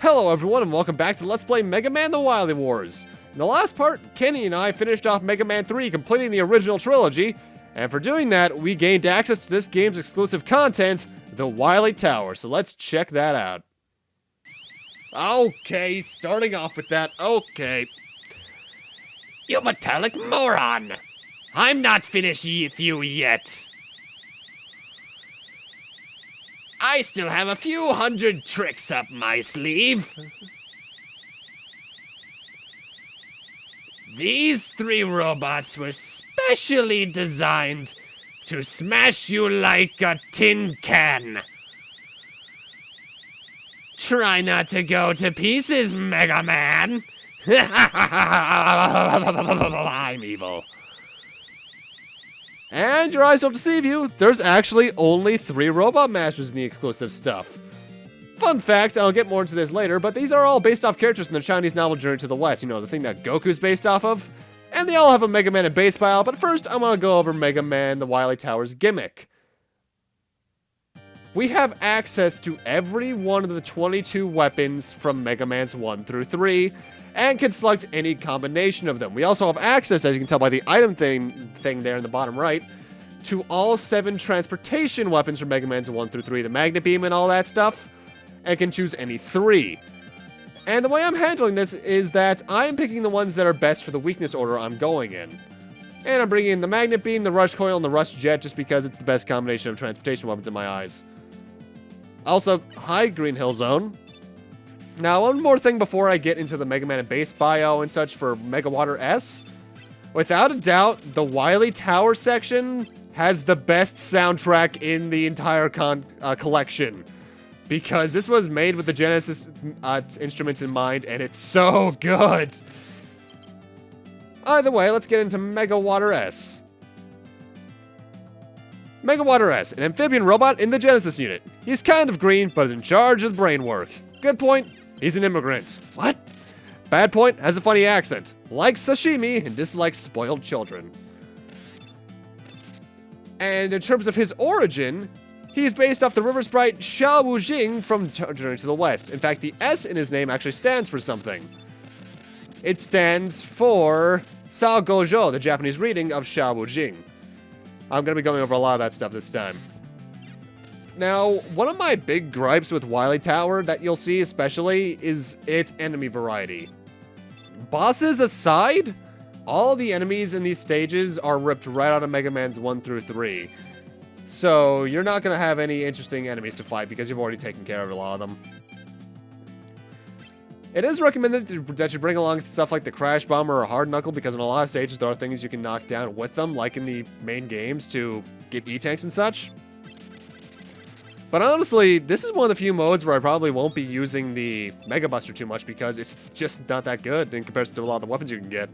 Hello everyone and welcome back to Let's Play Megaman the Wily Wars. In the last part, Kenny and I finished off Megaman 3, completing the original trilogy, and for doing that, we gained access to this game's exclusive content, the Wily Tower, so let's check that out. Okay, starting off with that, okay. You metallic moron! I'm not finished with you yet. I still have a few hundred tricks up my sleeve. These 3 robots were specially designed to smash you like a tin can. Try not to go to pieces, Megaman. I'm evil. And your eyes don't deceive you, there's actually only 3 robot masters in the exclusive stuff. Fun fact, I'll get more into this later, but these are all based off characters in the Chinese novel Journey to the West, you know, the thing that Goku's based off of. And they all have a Mega Man and base file, but first I'm gonna go over Mega Man the Wily Tower's gimmick. We have access to every one of the 22 weapons from Mega Man's 1 through 3, and can select any combination of them. We also have access, as you can tell by the item thing there in the bottom right, to all 7 transportation weapons from Mega Man's 1 through 3, the Magnet Beam and all that stuff, and can choose any 3. And the way I'm handling this is that I'm picking the ones that are best for the weakness order I'm going in. And I'm bringing in the Magnet Beam, the Rush Coil, and the Rush Jet just because it's the best combination of transportation weapons in my eyes. Also, hi Green Hill Zone. Now, one more thing before I get into the Mega Man and base bio and such for Mega Water S. Without a doubt, the Wily Tower section has the best soundtrack in the entire collection. Because this was made with the Genesis instruments in mind, and it's so good. Either way, let's get into Mega Water S. Mega Water S, an amphibian robot in the Genesis unit. He's kind of green, but is in charge of the brain work. Good point, he's an immigrant. What? Bad point, has a funny accent. Likes sashimi and dislikes spoiled children. And in terms of his origin, he's based off the river sprite Xiao Wujing from Journey to the West. In fact, the S in his name actually stands for something. It stands for Sao Gojo, the Japanese reading of Xiao Wujing. I'm going to be going over a lot of that stuff this time. Now, one of my big gripes with Wily Tower that you'll see especially is its enemy variety. Bosses aside, all the enemies in these stages are ripped right out of Mega Man's 1 through 3. So, you're not going to have any interesting enemies to fight because you've already taken care of a lot of them. It is recommended that you bring along stuff like the Crash Bomber or Hard Knuckle because in a lot of stages there are things you can knock down with them, like in the main games to get E-Tanks and such. But honestly, this is one of the few modes where I probably won't be using the Mega Buster too much because it's just not that good in comparison to a lot of the weapons you can get.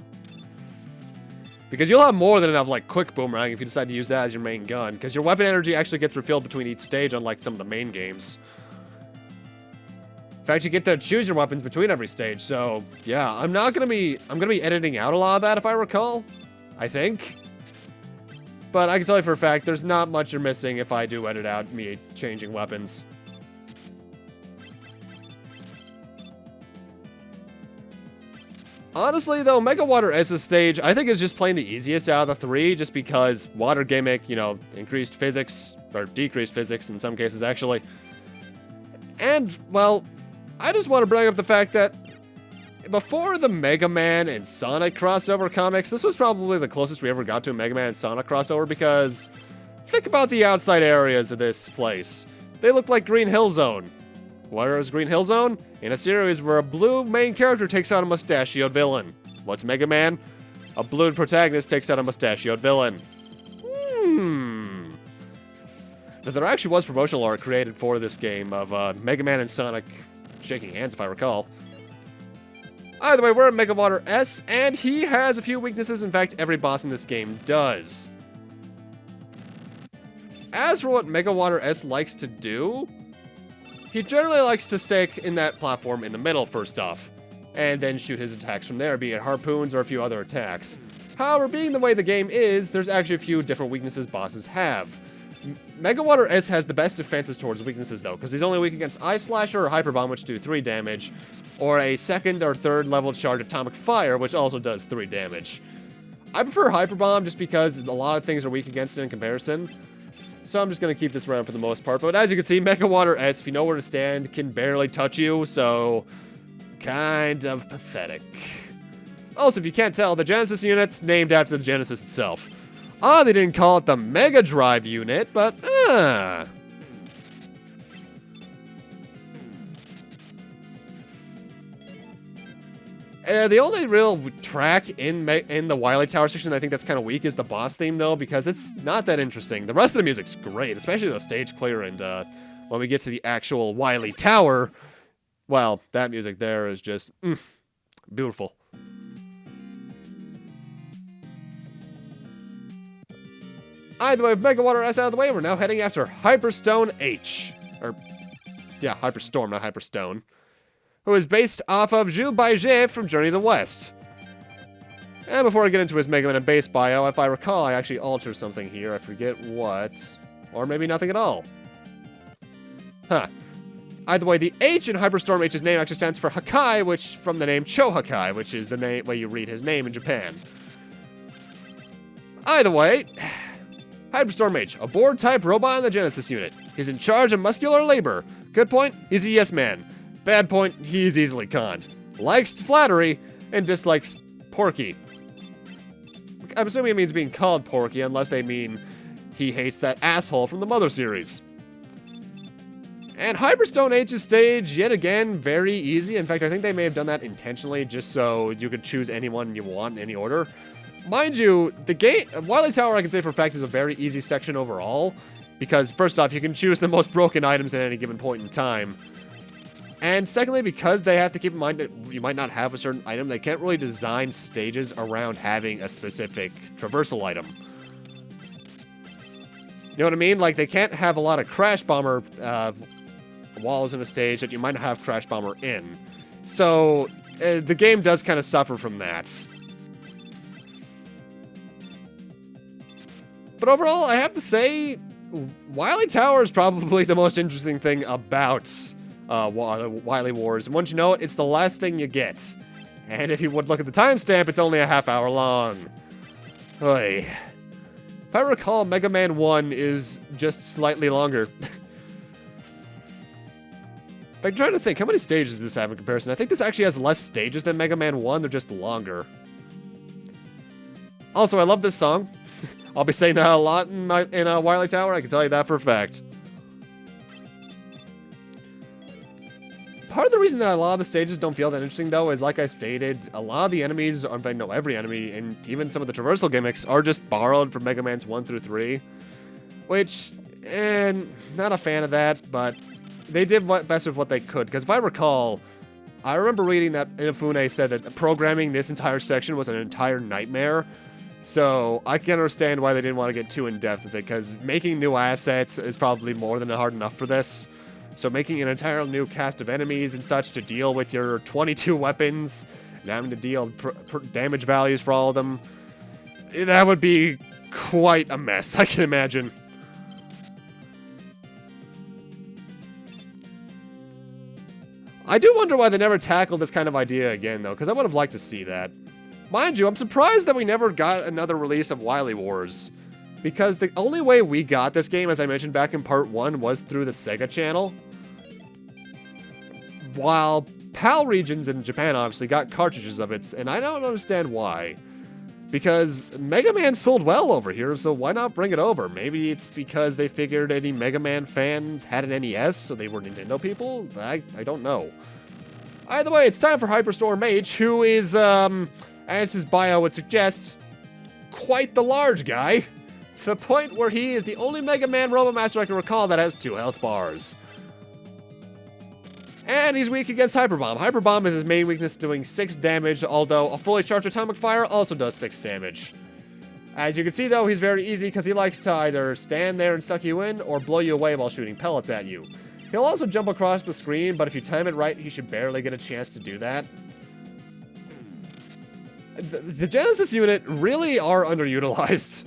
Because you'll have more than enough, like, Quick Boomerang if you decide to use that as your main gun, because your weapon energy actually gets refilled between each stage, unlike some of the main games. In fact, you get to choose your weapons between every stage, so, yeah, I'm gonna be editing out a lot of that, if I recall. I think. But I can tell you for a fact, there's not much you're missing if I do edit out me changing weapons. Honestly, though, Mega Water S's stage, I think is just plain the easiest out of the 3, just because water gimmick, you know, increased physics, or decreased physics in some cases, actually. And, well, I just want to bring up the fact that before the Mega Man and Sonic crossover comics, this was probably the closest we ever got to a Mega Man and Sonic crossover, because think about the outside areas of this place. They look like Green Hill Zone. Where is Green Hill Zone? In a series where a blue main character takes out a mustachioed villain. What's Mega Man? A blue protagonist takes out a mustachioed villain. There actually was promotional art created for this game of Mega Man and Sonic shaking hands, if I recall. Either way, we're at Mega Water S, and he has a few weaknesses. In fact, every boss in this game does. As for what Mega Water S likes to do, he generally likes to stick in that platform in the middle first off, and then shoot his attacks from there, be it harpoons or a few other attacks. However, being the way the game is, there's actually a few different weaknesses bosses have. Mega Water S has the best defenses towards weaknesses, though, because he's only weak against Ice Slasher or Hyper Bomb, which do 3 damage, or a second or third level charge Atomic Fire, which also does 3 damage. I prefer Hyper Bomb just because a lot of things are weak against it in comparison. So I'm just going to keep this around for the most part. But as you can see, Mega Water S, if you know where to stand, can barely touch you, so kind of pathetic. Also, if you can't tell, the Genesis unit's named after the Genesis itself. They didn't call it the Mega Drive unit, but, the only real track in the Wily Tower section I think that's kind of weak is the boss theme, though, because it's not that interesting. The rest of the music's great, especially the stage clear, and when we get to the actual Wily Tower, well, that music there is just, beautiful. Either way, with Mega Water S out of the way, we're now heading after Hyperstone H. Hyperstorm, not Hyperstone. Who is based off of Jules Baillet from Journey to the West. And before I get into his Mega Man and base bio, if I recall, I actually altered something here. I forget what. Or maybe nothing at all. Either way, the H in Hyperstorm H's name actually stands for Hakai, which from the name Cho Hakai, which is the name way you read his name in Japan. Either way, Hyperstorm H, a board-type robot in the Genesis unit. He's in charge of muscular labor. Good point, he's a yes man. Bad point, he's easily conned. Likes flattery, and dislikes Porky. I'm assuming it means being called Porky, unless they mean he hates that asshole from the Mother series. And Hyperstone H's stage, yet again, very easy. In fact, I think they may have done that intentionally, just so you could choose anyone you want in any order. Mind you, the Wily Tower, I can say for a fact, is a very easy section overall, because first off, you can choose the most broken items at any given point in time. And secondly, because they have to keep in mind that you might not have a certain item, they can't really design stages around having a specific traversal item. You know what I mean? Like, they can't have a lot of Crash Bomber walls in a stage that you might not have Crash Bomber in. So, the game does kind of suffer from that. But overall, I have to say, Wily Tower is probably the most interesting thing about Wily Wars. And once you know it, it's the last thing you get. And if you would look at the timestamp, it's only a half hour long. Oy. If I recall, Mega Man 1 is just slightly longer. In fact, I'm trying to think, how many stages does this have in comparison? I think this actually has less stages than Mega Man 1, they're just longer. Also, I love this song. I'll be saying that a lot in Wily Tower, I can tell you that for a fact. Part of the reason that a lot of the stages don't feel that interesting, though, is like I stated, a lot of the enemies, or no, every enemy, and even some of the traversal gimmicks are just borrowed from Mega Man's 1 through 3. Which, not a fan of that, but they did best with what they could. Because if I recall, I remember reading that Inafune said that programming this entire section was an entire nightmare. So I can understand why they didn't want to get too in-depth with it, because making new assets is probably more than hard enough for this. So making an entire new cast of enemies and such to deal with your 22 weapons, and having to deal damage values for all of them, that would be quite a mess, I can imagine. I do wonder why they never tackled this kind of idea again, though, because I would have liked to see that. Mind you, I'm surprised that we never got another release of Wily Wars, because the only way we got this game, as I mentioned back in part 1, was through the Sega channel. While PAL regions in Japan obviously got cartridges of it, and I don't understand why. Because Mega Man sold well over here, so why not bring it over? Maybe it's because they figured any Mega Man fans had an NES, so they were Nintendo people? I don't know. Either way, it's time for Hyperstorm H, who is, as his bio would suggest, quite the large guy. To the point where he is the only Mega Man Robot Master I can recall that has 2 health bars. And he's weak against Hyper Bomb. Hyper Bomb is his main weakness, doing 6 damage, although a fully charged Atomic Fire also does 6 damage. As you can see, though, he's very easy because he likes to either stand there and suck you in, or blow you away while shooting pellets at you. He'll also jump across the screen, but if you time it right, he should barely get a chance to do that. The Genesis unit really are underutilized.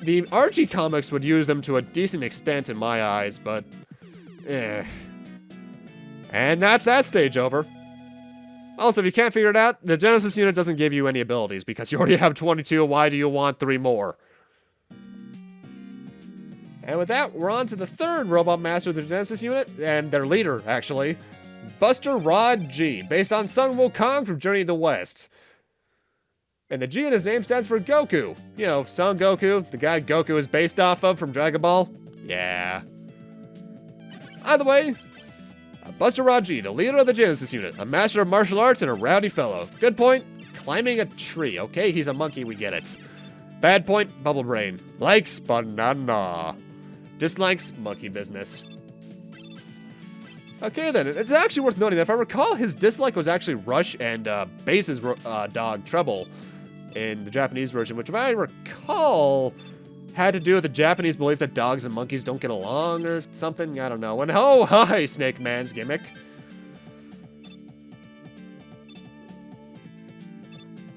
The Archie comics would use them to a decent extent in my eyes, but eh. And that's that stage over. Also, if you can't figure it out, the Genesis unit doesn't give you any abilities because you already have 22. Why do you want 3 more? And with that, we're on to the third Robot Master of the Genesis unit, and their leader, actually, Buster Rod G, based on Sun Wukong from Journey to the West. And the G in his name stands for Goku. You know, Son Goku, the guy Goku is based off of from Dragon Ball. Yeah. Either way, Buster Rod G, the leader of the Genesis unit, a master of martial arts and a rowdy fellow. Good point, climbing a tree. Okay, he's a monkey, we get it. Bad point, bubble brain. Likes banana. Dislikes monkey business. Okay then, it's actually worth noting that if I recall, his dislike was actually Rush and Base's dog, Treble, in the Japanese version, which if I recall, had to do with the Japanese belief that dogs and monkeys don't get along or something, I don't know. And oh, hi, Snake Man's gimmick.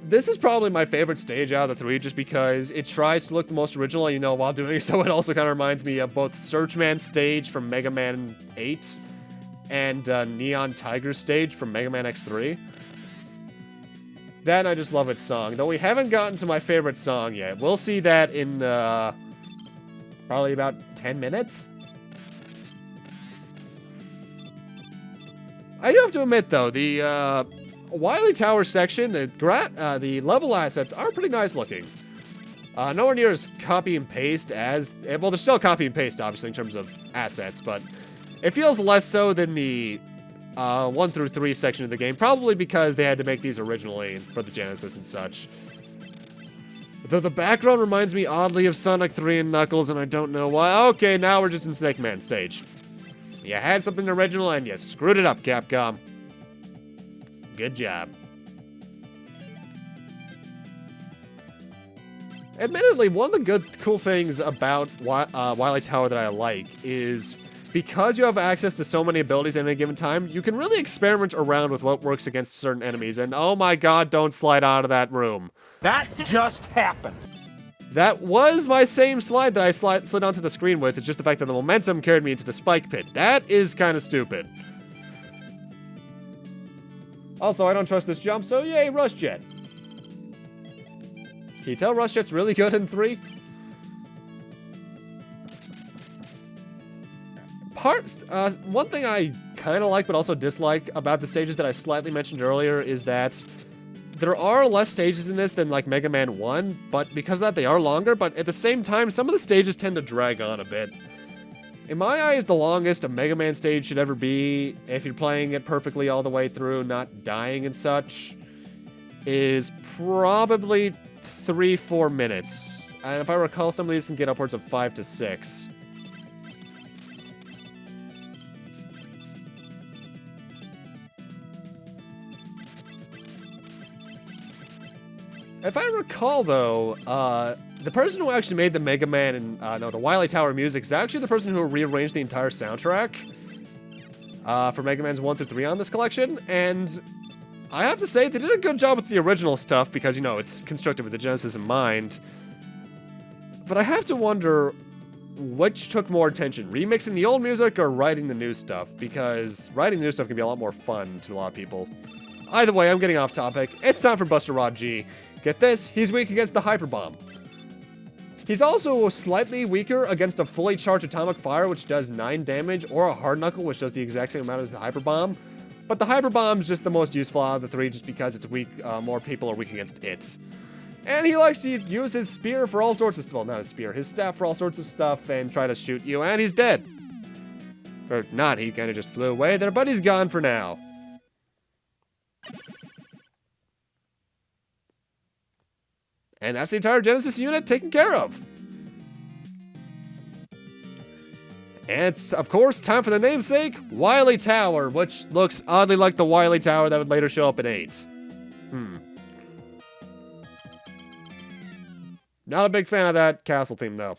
This is probably my favorite stage out of the 3 just because it tries to look the most original, you know, while doing so it also kind of reminds me of both Searchman's stage from Mega Man 8 and Neon Tiger's stage from Mega Man X3. That I just love its song, though we haven't gotten to my favorite song yet. We'll see that in probably about 10 minutes. I do have to admit, though, the Wily Tower section, the level assets are pretty nice looking. Nowhere near as copy and paste as... Well, they're still copy and paste, obviously, in terms of assets, but it feels less so than the 1 through 3 section of the game, probably because they had to make these originally for the Genesis and such. Though the background reminds me oddly of Sonic 3 and Knuckles, and I don't know why. Okay, now we're just in Snake Man stage. You had something original, and you screwed it up, Capcom. Good job. Admittedly, one of the cool things about Wily Tower that I like is because you have access to so many abilities at any given time, you can really experiment around with what works against certain enemies. And oh my god, don't slide out of that room. That just happened. That was my same slide that I slid onto the screen with. It's just the fact that the momentum carried me into the spike pit. That is kind of stupid. Also, I don't trust this jump, so yay, Rush Jet. Can you tell Rush Jet's really good in 3? One thing I kind of like but also dislike about the stages that I slightly mentioned earlier is that there are less stages in this than like Mega Man 1, but because of that they are longer, but at the same time some of the stages tend to drag on a bit. In my eyes, the longest a Mega Man stage should ever be, if you're playing it perfectly all the way through, not dying and such, is probably 3-4 minutes. And if I recall, some of these can get upwards of 5 to 6. If I recall, though, the person who actually made the Mega Man and, the Wily Tower music is actually the person who rearranged the entire soundtrack for Mega Man's 1 through 3 on this collection, and I have to say, they did a good job with the original stuff because, you know, it's constructed with the Genesis in mind. But I have to wonder which took more attention, remixing the old music or writing the new stuff, because writing the new stuff can be a lot more fun to a lot of people. Either way, I'm getting off topic. It's time for Buster Rod G. Get this, he's weak against the Hyper Bomb. He's also slightly weaker against a fully charged Atomic Fire, which does 9 damage, or a Hard Knuckle, which does the exact same amount as the Hyper Bomb. But the Hyper Bomb is just the most useful out of the 3 just because it's weak, more people are weak against it. And he likes to use his spear for all sorts of stuff. Well, not his spear, his staff for all sorts of stuff and try to shoot you, and he's dead. Or not, he kind of just flew away there, but he's gone for now. And that's the entire Genesis unit taken care of. And it's, of course, time for the namesake, Wily Tower, which looks oddly like the Wily Tower that would later show up in 8. Not a big fan of that castle theme, though.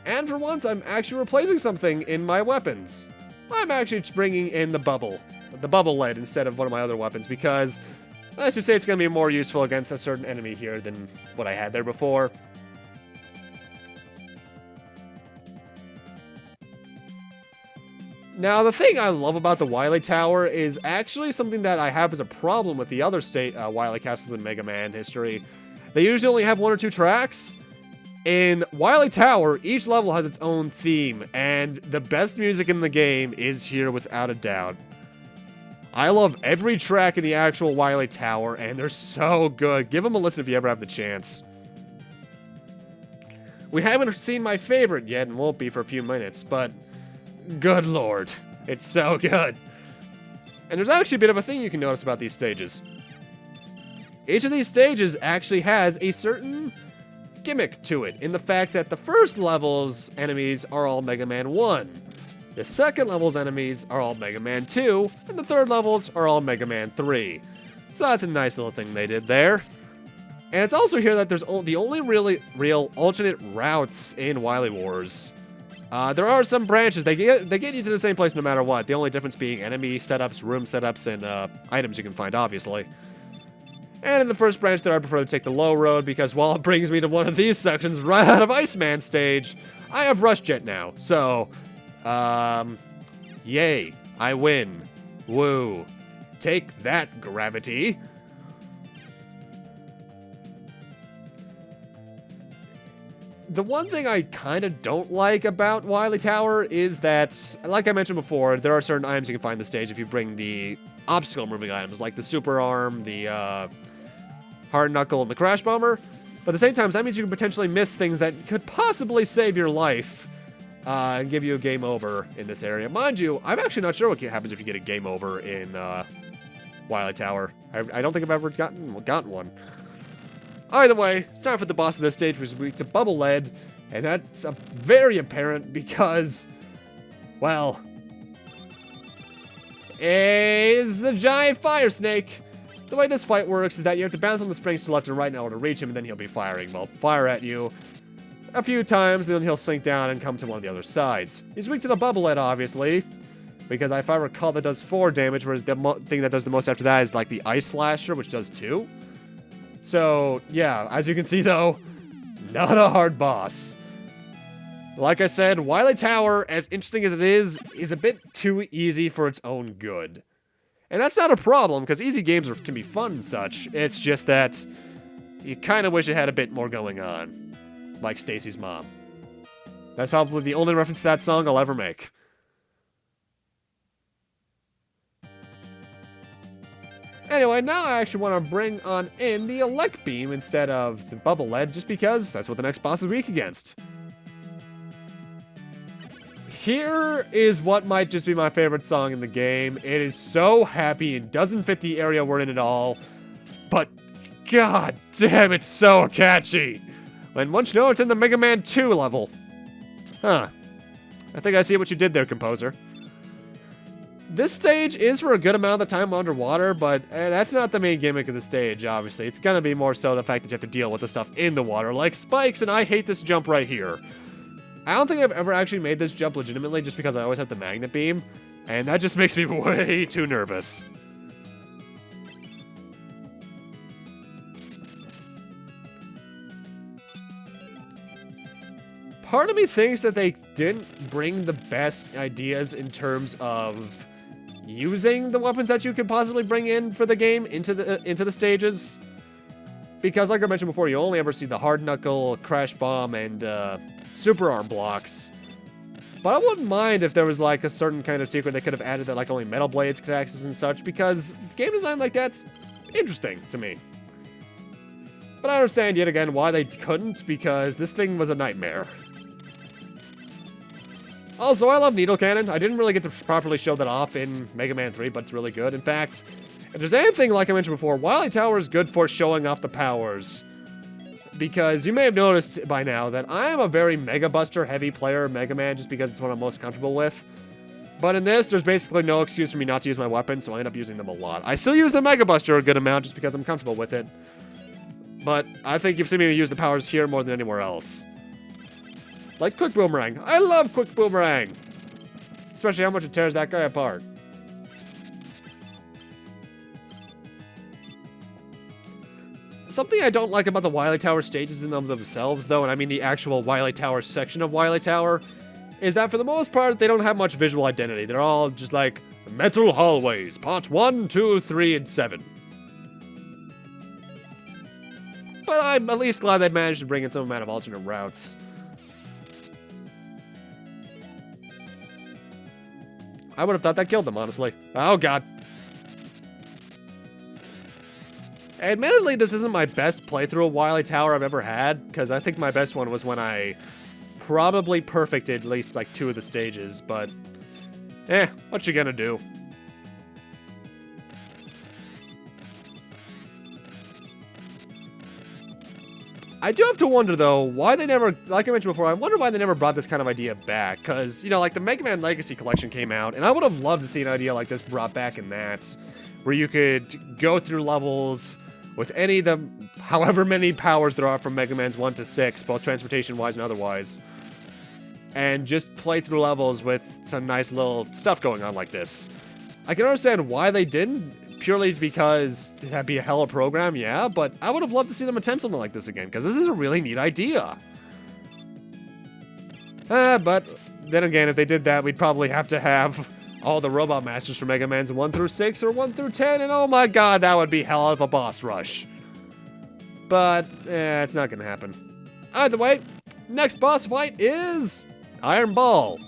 And for once, I'm actually replacing something in my weapons. I'm actually bringing in the bubble lead instead of one of my other weapons because Let's just say it's going to be more useful against a certain enemy here than what I had there before. Now, the thing I love about the Wily Tower is actually something that I have as a problem with the other Wily castles in Mega Man history. They usually only have 1 or 2 tracks. In Wily Tower, each level has its own theme, and the best music in the game is here without a doubt. I love every track in the actual Wily Tower, and they're so good. Give them a listen if you ever have the chance. We haven't seen my favorite yet, and won't be for a few minutes, but good lord, it's so good. And there's actually a bit of a thing you can notice about these stages. Each of these stages actually has a certain gimmick to it, in the fact that the first level's enemies are all Mega Man 1. The second level's enemies are all Mega Man 2, and the third levels are all Mega Man 3. So that's a nice little thing they did there. And it's also here that there's the only real alternate routes in Wily Wars. There are some branches. They get you to the same place no matter what. The only difference being enemy setups, room setups, and items you can find, obviously. And in the first branch there, I prefer to take the low road because while it brings me to one of these sections right out of Iceman stage, I have Rush Jet now. So, yay, I win. Woo. Take that, gravity. The one thing I kind of don't like about Wily Tower is that, like I mentioned before, there are certain items you can find on the stage if you bring the obstacle-removing items, like the Super Arm, the Hard Knuckle, and the Crash Bomber. But at the same time, that means you can potentially miss things that could possibly save your life and give you a game over in this area. Mind you, I'm actually not sure what happens if you get a game over in Wily Tower. I don't think I've ever gotten one. Either way, it's time for the boss of this stage, which is weak to Bubble Lead, and that's very apparent because, well, is a giant fire snake. The way this fight works is that you have to bounce on the springs to left and right in order to reach him, and then he'll be firing. Well, fire at you a few times, then he'll sink down and come to one of the other sides. He's weak to the Bubble Lead, obviously, because if I recall, that does 4 damage, whereas the thing that does the most after that is like the Ice Slasher, which does 2. So, yeah, as you can see, though, not a hard boss. Like I said, Wily Tower, as interesting as it is a bit too easy for its own good. And that's not a problem, because easy games can be fun and such. It's just that you kind of wish it had a bit more going on. Like Stacy's mom. That's probably the only reference to that song I'll ever make. Anyway, now I actually want to bring on in the Elect Beam instead of the Bubble Lead, just because that's what the next boss is weak against. Here is what might just be my favorite song in the game. It is so happy and doesn't fit the area we're in at all, but god damn, it's so catchy. And once you know, it's in the Mega Man 2 level. Huh. I think I see what you did there, composer. This stage is for a good amount of the time underwater, but that's not the main gimmick of the stage, obviously. It's gonna be more so the fact that you have to deal with the stuff in the water, like spikes, and I hate this jump right here. I don't think I've ever actually made this jump legitimately just because I always have the magnet beam, and that just makes me way too nervous. Part of me thinks that they didn't bring the best ideas in terms of using the weapons that you could possibly bring in for the game into the stages. Because like I mentioned before, you only ever see the Hard Knuckle, Crash Bomb, and Super Arm blocks. But I wouldn't mind if there was like a certain kind of secret they could have added that like only Metal Blades could access and such, because game design like that's interesting to me. But I understand yet again why they couldn't, because this thing was a nightmare. Also, I love Needle Cannon. I didn't really get to properly show that off in Mega Man 3, but it's really good. In fact, if there's anything, like I mentioned before, Wily Tower is good for showing off the powers. Because you may have noticed by now that I am a very Mega Buster heavy player of Mega Man just because it's what I'm most comfortable with. But in this, there's basically no excuse for me not to use my weapons, so I end up using them a lot. I still use the Mega Buster a good amount just because I'm comfortable with it. But I think you've seen me use the powers here more than anywhere else. Like Quick Boomerang. I love Quick Boomerang! Especially how much it tears that guy apart. Something I don't like about the Wily Tower stages in them themselves, though, and I mean the actual Wily Tower section of Wily Tower, is that for the most part, they don't have much visual identity. They're all just like, metal hallways, part 1, 2, 3, and 7. But I'm at least glad they managed to bring in some amount of alternate routes. I would have thought that killed them, honestly. Oh, God. Admittedly, this isn't my best playthrough of Wily Tower I've ever had, because I think my best one was when I probably perfected at least like 2 of the stages, but what you gonna do? I do have to wonder, though, why they never, like I mentioned before, I wonder why they never brought this kind of idea back, because, you know, like the Mega Man Legacy Collection came out, and I would have loved to see an idea like this brought back in that, where you could go through levels with any of the, however many powers there are from Mega Man's 1 to 6, both transportation-wise and otherwise, and just play through levels with some nice little stuff going on like this. I can understand why they didn't, purely because that'd be a hella program, yeah, but I would have loved to see them attempt something like this again, because this is a really neat idea. But then again, if they did that, we'd probably have to have all the Robot Masters from Mega Man's 1 through 6 or 1 through 10, and oh my god, that would be hell of a boss rush. But, it's not gonna happen. Either way, next boss fight is Iron Ball.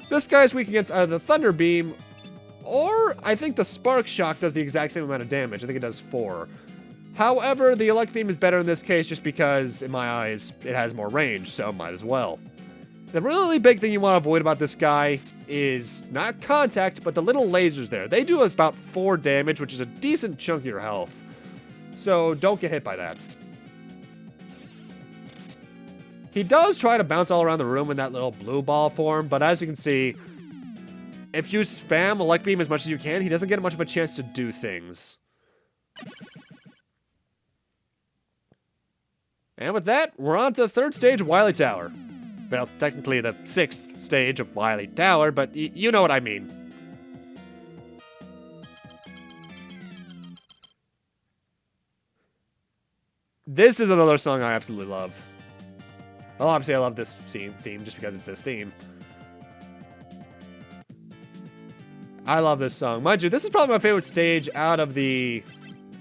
This guy's weak against either the Thunder Beam, or I think the Spark Shock does the exact same amount of damage. I think it does 4. However, the Elect Beam is better in this case just because, in my eyes, it has more range, so might as well. The really big thing you want to avoid about this guy is not contact, but the little lasers there. They do about 4 damage, which is a decent chunk of your health. So don't get hit by that. He does try to bounce all around the room in that little blue ball form, but as you can see, if you spam Elect Beam as much as you can, he doesn't get much of a chance to do things. And with that, we're on to the 3rd stage of Wily Tower. Well, technically the 6th stage of Wily Tower, but you know what I mean. This is another song I absolutely love. Well, obviously I love this theme just because it's this theme. I love this song. Mind you, this is probably my favorite stage out of the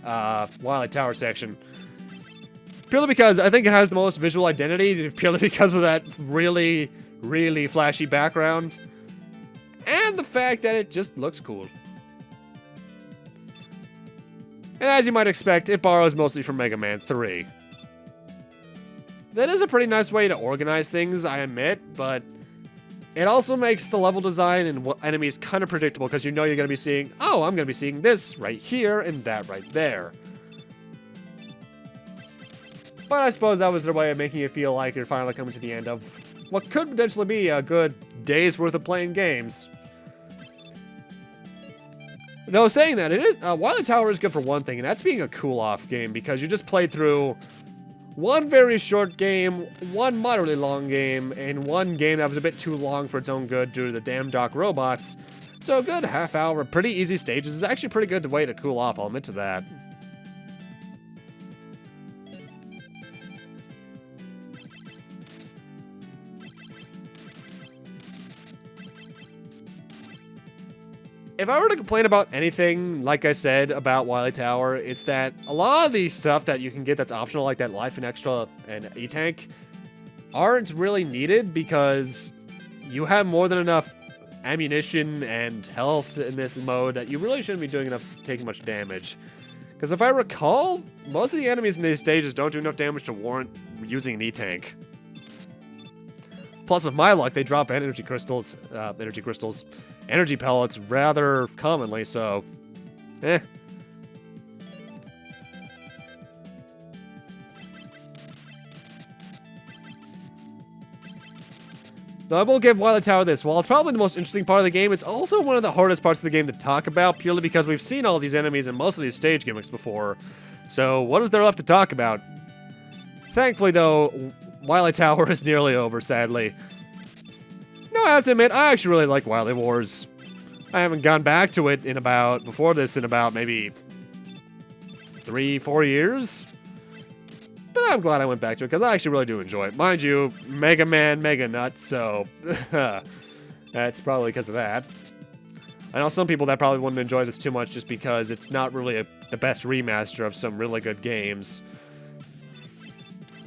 Wily Tower section. Purely because I think it has the most visual identity, purely because of that really, really flashy background. And the fact that it just looks cool. And as you might expect, it borrows mostly from Mega Man 3. That is a pretty nice way to organize things, I admit, but it also makes the level design and enemies kind of predictable because you know you're going to be seeing, oh, I'm going to be seeing this right here and that right there. But I suppose that was their way of making you feel like you're finally coming to the end of what could potentially be a good day's worth of playing games. Though saying that, it is Wily Tower is good for one thing, and that's being a cool-off game, because you just played through one very short game, one moderately long game, and one game that was a bit too long for its own good due to the damn Doc robots. So a good half hour, pretty easy stages is actually a pretty good way to cool off, I'll admit to that. If I were to complain about anything, like I said, about Wily Tower, it's that a lot of the stuff that you can get that's optional, like that Life and Extra and E-Tank, aren't really needed because you have more than enough ammunition and health in this mode that you really shouldn't be doing enough taking much damage. Because if I recall, most of the enemies in these stages don't do enough damage to warrant using an E-Tank. Plus, with my luck, they drop energy pellets rather commonly, so, Though I will give Wily Tower this. While it's probably the most interesting part of the game, it's also one of the hardest parts of the game to talk about, purely because we've seen all these enemies and most of these stage gimmicks before. So, what is there left to talk about? Thankfully, though, Wily Tower is nearly over, sadly. No, I have to admit, I actually really like Wily Wars. I haven't gone back to it before this in about maybe 3-4 years. But I'm glad I went back to it because I actually really do enjoy it. Mind you, Mega Man, Mega Nut, so that's probably because of that. I know some people that probably wouldn't enjoy this too much just because it's not really the best remaster of some really good games.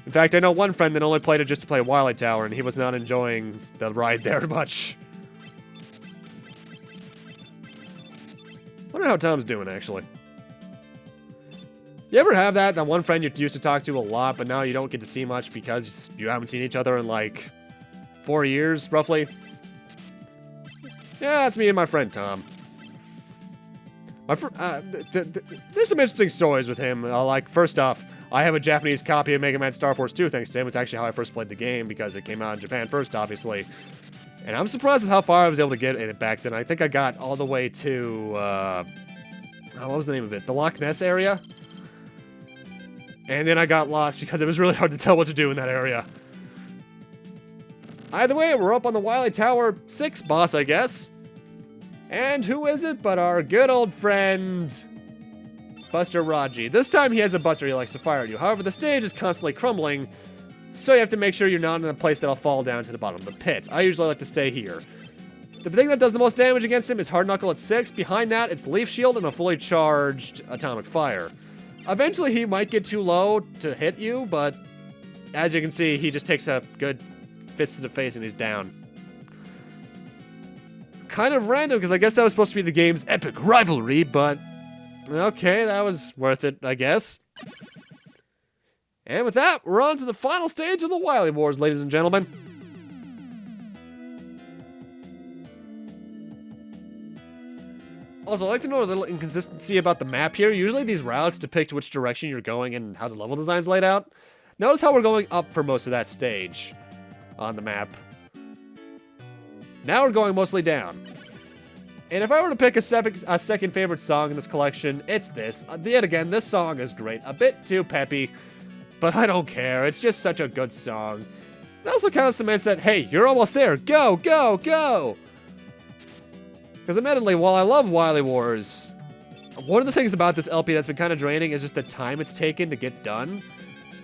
In fact, I know one friend that only played it just to play Wily Tower, and he was not enjoying the ride there much. Wonder how Tom's doing, actually. You ever have that one friend you used to talk to a lot, but now you don't get to see much because you haven't seen each other in like 4 years, roughly? Yeah, that's me and my friend Tom. There's some interesting stories with him. Like, first off, I have a Japanese copy of Mega Man Star Force 2 thanks to him. It's actually how I first played the game because it came out in Japan first, obviously. And I'm surprised with how far I was able to get in it back then. I think I got all the way to, what was the name of it? The Loch Ness area? And then I got lost because it was really hard to tell what to do in that area. Either way, we're up on the Wily Tower 6 boss, I guess. And who is it but our good old friend, Buster Raji. This time he has a buster he likes to fire at you. However, the stage is constantly crumbling, so you have to make sure you're not in a place that'll fall down to the bottom of the pit. I usually like to stay here. The thing that does the most damage against him is Hard Knuckle at 6. Behind that, it's Leaf Shield and a fully charged Atomic Fire. Eventually, he might get too low to hit you, but as you can see, he just takes a good fist to the face and he's down. Kind of random, because I guess that was supposed to be the game's epic rivalry, but okay, that was worth it, I guess. And with that, we're on to the final stage of the Wily Wars, ladies and gentlemen. Also, I'd like to know a little inconsistency about the map here. Usually these routes depict which direction you're going and how the level design's laid out. Notice how we're going up for most of that stage on the map. Now we're going mostly down. And if I were to pick a second favorite song in this collection, it's this. Yet again, this song is great. A bit too peppy, but I don't care. It's just such a good song. It also kind of cements that, hey, you're almost there. Go, go, go! Because admittedly, while I love Wily Wars, one of the things about this LP that's been kind of draining is just the time it's taken to get done.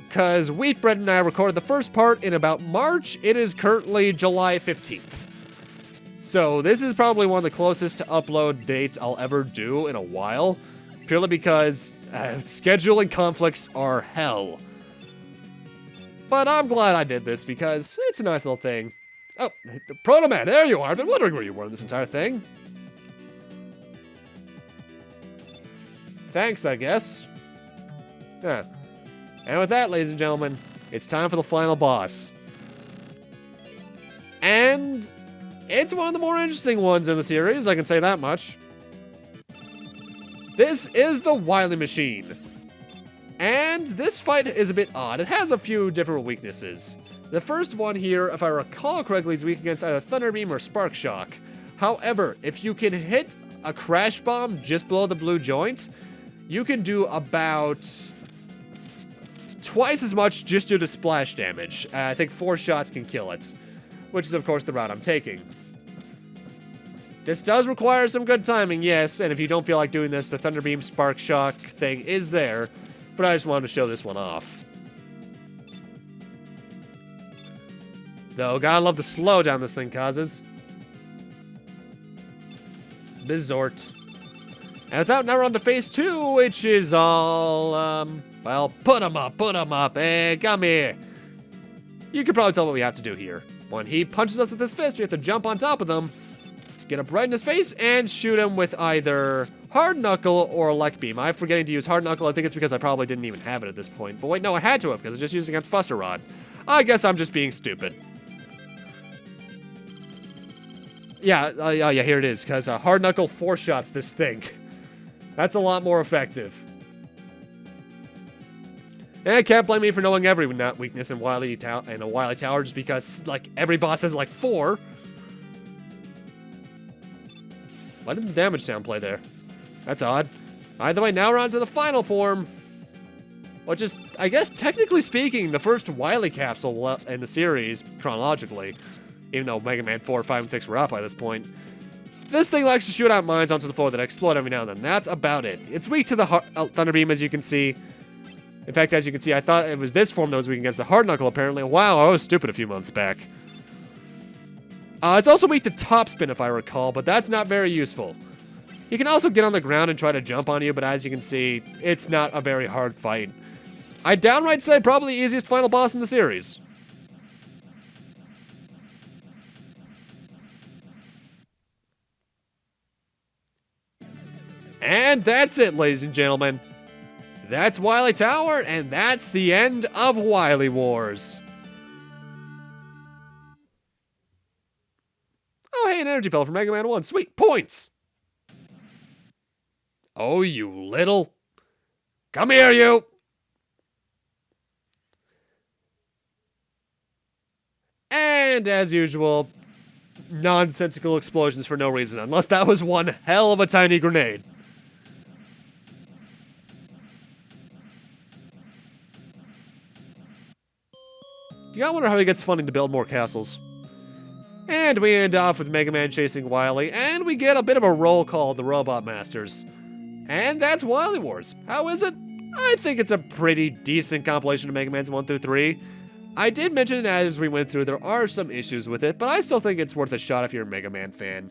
Because Wheatbread and I recorded the first part in about March. It is currently July 15th. So this is probably one of the closest to upload dates I'll ever do in a while. Purely because scheduling conflicts are hell. But I'm glad I did this because it's a nice little thing. Oh, Proto Man, there you are. I've been wondering where you were in this entire thing. Thanks, I guess. Yeah. And with that, ladies and gentlemen, it's time for the final boss. And it's one of the more interesting ones in the series, I can say that much. This is the Wily Machine. And this fight is a bit odd. It has a few different weaknesses. The first one here, if I recall correctly, is weak against either Thunder Beam or Spark Shock. However, if you can hit a Crash Bomb just below the blue joint, you can do about twice as much just due to splash damage. I think 4 shots can kill it, which is, of course, the route I'm taking. This does require some good timing, yes, and if you don't feel like doing this, the Thunder Beam Spark Shock thing is there, but I just wanted to show this one off. Though, gotta love the slowdown this thing causes. Bizort. And without, now we're on to phase 2, which is all, well, put 'em up, hey, come here. You can probably tell what we have to do here. When he punches us with his fist, we have to jump on top of them, get up right in his face, and shoot him with either Hard Knuckle or Lek Beam. I'm forgetting to use Hard Knuckle. I think it's because I probably didn't even have it at this point. But wait, no, I had to have, because I just used it against Buster Rod. I guess I'm just being stupid. Yeah, here it is, because Hard Knuckle 4 shots this thing. That's a lot more effective. And I can't blame me for knowing every weakness in a Wily Tower just because, like, every boss has, like, 4. Why did the damage sound play there? That's odd. Either way, now we're on to the final form, which is, I guess, technically speaking, the first Wily capsule in the series, chronologically, even though Mega Man 4, 5, and 6 were out by this point. This thing likes to shoot out mines onto the floor that explode every now and then. That's about it. It's weak to the Thunder Beam, as you can see. In fact, as you can see, I thought it was this form that was weak against the hard knuckle, apparently. Wow, I was stupid a few months back. It's also weak to top spin, if I recall, but that's not very useful. You can also get on the ground and try to jump on you, but as you can see, it's not a very hard fight. I'd downright say probably the easiest final boss in the series. And that's it, ladies and gentlemen. That's Wily Tower, and that's the end of Wily Wars. Oh, hey, an energy pill from Megaman 1. Sweet. Points. Oh, you little. Come here, you. And as usual, nonsensical explosions for no reason, unless that was one hell of a tiny grenade. You gotta wonder how he gets funding to build more castles. And we end off with Mega Man chasing Wily, and we get a bit of a roll call of the Robot Masters. And that's Wily Wars. How is it? I think it's a pretty decent compilation of Mega Man's 1 through 3. I did mention as we went through there are some issues with it, but I still think it's worth a shot if you're a Mega Man fan.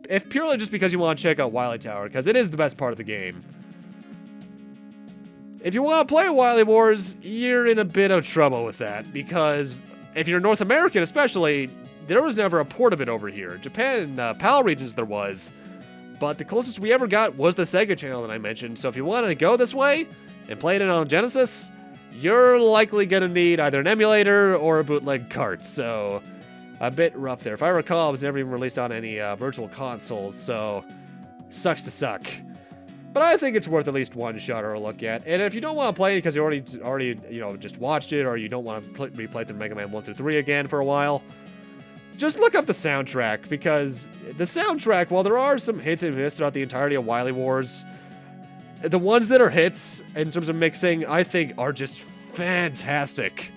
If purely just because you want to check out Wily Tower, because it is the best part of the game. If you want to play Wily Wars, you're in a bit of trouble with that, because if you're North American especially, there was never a port of it over here. Japan and PAL regions there was, but the closest we ever got was the Sega channel that I mentioned, so if you want to go this way and play it on Genesis, you're likely going to need either an emulator or a bootleg cart, so a bit rough there. If I recall, it was never even released on any virtual consoles, so sucks to suck. But I think it's worth at least one shot or a look at. And if you don't want to play it because you already just watched it, or you don't want to replay through Mega Man 1 through 3 again for a while, just look up the soundtrack, because the soundtrack, while there are some hits and misses throughout the entirety of Wily Wars, the ones that are hits in terms of mixing, I think, are just fantastic.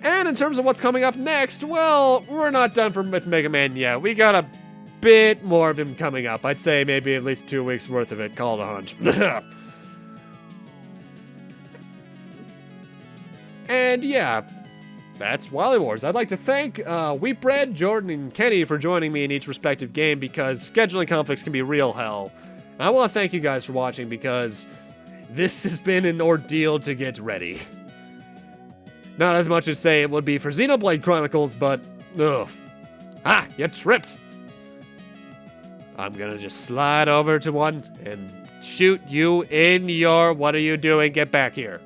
And in terms of what's coming up next, well, we're not done with Mega Man yet. We got a bit more of him coming up. I'd say maybe at least 2 weeks worth of it. Call it a hunch. And yeah, that's Wily Wars. I'd like to thank Wheatbread, Jordan, and Kenny for joining me in each respective game, because scheduling conflicts can be real hell. And I want to thank you guys for watching, because this has been an ordeal to get ready. Not as much as, say, it would be for Xenoblade Chronicles, but ugh. Ah, you tripped. I'm gonna just slide over to one and shoot you in your... What are you doing? Get back here.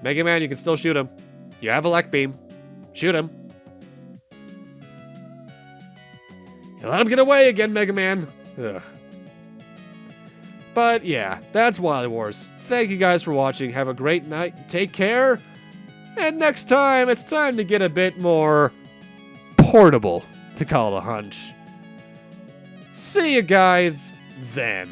Mega Man, you can still shoot him. You have a Elect Beam. Shoot him. You let him get away again, Mega Man. Ugh. But yeah, that's Wily Wars. Thank you guys for watching. Have a great night. Take care. And next time, it's time to get a bit more portable, to call it a hunch. See you guys then.